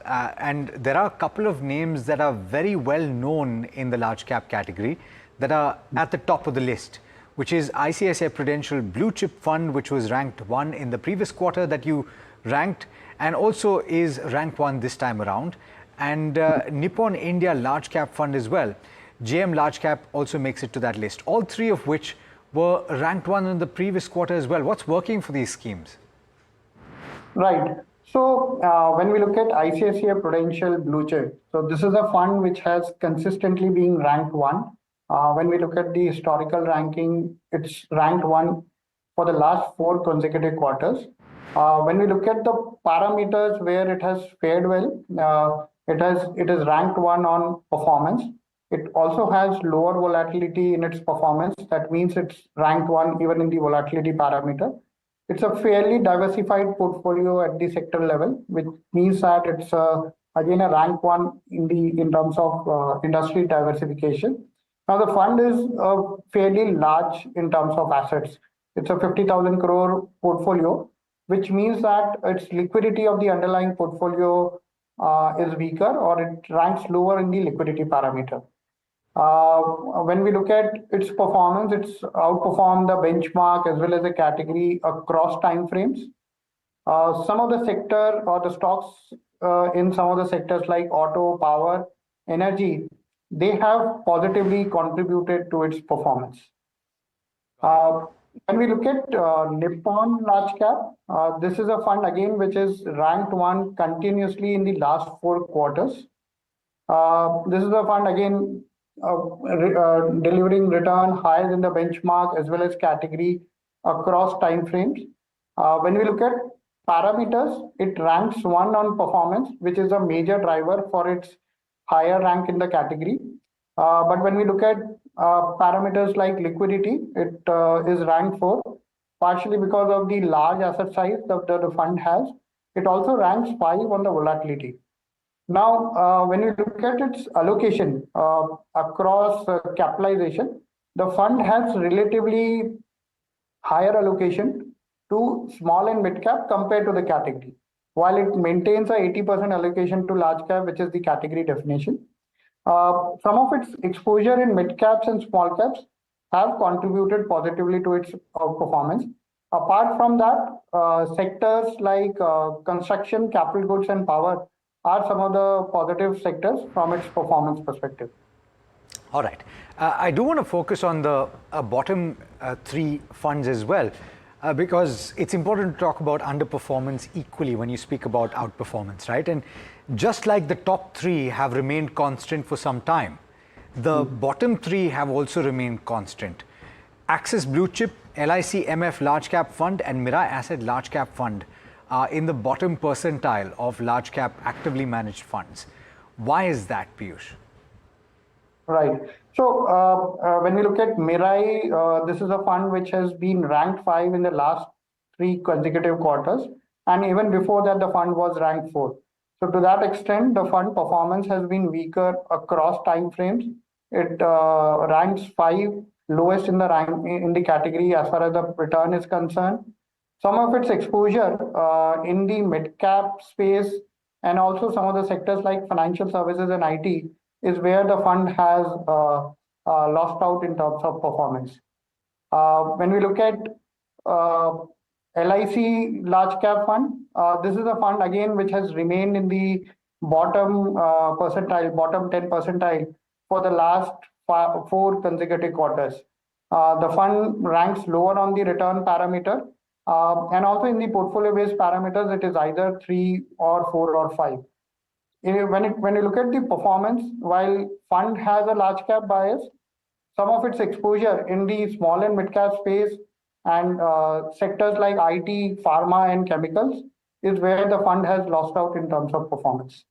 and there are a couple of names that are very well known in the large cap category that are at the top of the list, which is ICICI Prudential Bluechip Fund, which was ranked 1 in the previous quarter that you ranked, and also is ranked 1 this time around, and Nippon India Large Cap Fund as well. JM Large Cap also makes it to that list, all three of which were ranked 1 in the previous quarter as well. What's working for these schemes? Right. So when we look at ICICI Prudential Bluechip, so this is a fund which has consistently been ranked 1. When we look at the historical ranking, it's ranked 1 for the last 4 consecutive quarters. When we look at the parameters where it has fared well, it is ranked 1 on performance. It also has lower volatility in its performance. That means it's ranked 1 even in the volatility parameter. It's a fairly diversified portfolio at the sector level, which means that it's again a rank 1 in terms of industry diversification. Now the fund is fairly large in terms of assets. It's a 50,000 crore portfolio, which means that its liquidity of the underlying portfolio is weaker, or it ranks lower in the liquidity parameter. When we look at its performance, it's outperformed the benchmark as well as the category across time frames. Some of the sector or the stocks in some of the sectors like auto, power, energy, they have positively contributed to its performance. When we look at Nippon Large Cap, this is a fund again which is ranked 1 continuously in the last 4 quarters. This is a fund again delivering return higher than the benchmark as well as category across time frames. When we look at parameters, it ranks 1 on performance, which is a major driver for its higher rank in the category. But when we look at parameters like liquidity, it is ranked 4, partially because of the large asset size that the fund has. It also ranks 5 on the volatility. Now, when you look at its allocation across capitalization, the fund has relatively higher allocation to small and mid cap compared to the category, while it maintains a 80% allocation to large cap, which is the category definition. Some of its exposure in mid caps and small caps have contributed positively to its performance. Apart from that, sectors like construction, capital goods, and power are some of the positive sectors from its performance perspective. All right. I do want to focus on the bottom 3 funds as well, because it's important to talk about underperformance equally when you speak about outperformance, right? And just like the top 3 have remained constant for some time, the bottom 3 have also remained constant. Axis Bluechip, LIC MF Large Cap Fund, and Mirae Asset Large Cap Fund in the bottom percentile of large cap actively managed funds. Why is that, Piyush? Right. So when we look at Mirae, this is a fund which has been ranked 5 in the last 3 consecutive quarters. And even before that, the fund was ranked 4. So to that extent, the fund performance has been weaker across time frames. It ranks 5 lowest in the category as far as the return is concerned. Some of its exposure in the mid-cap space and also some of the sectors like financial services and IT is where the fund has lost out in terms of performance. When we look at LIC Large Cap Fund, this is a fund again which has remained in the bottom bottom 10 percentile for the last 4 consecutive quarters. The fund ranks lower on the return parameter. And also in the portfolio-based parameters, it is either 3 or 4 or 5. When you look at the performance, while fund has a large cap bias, some of its exposure in the small and mid cap space and sectors like IT, pharma, and chemicals is where the fund has lost out in terms of performance.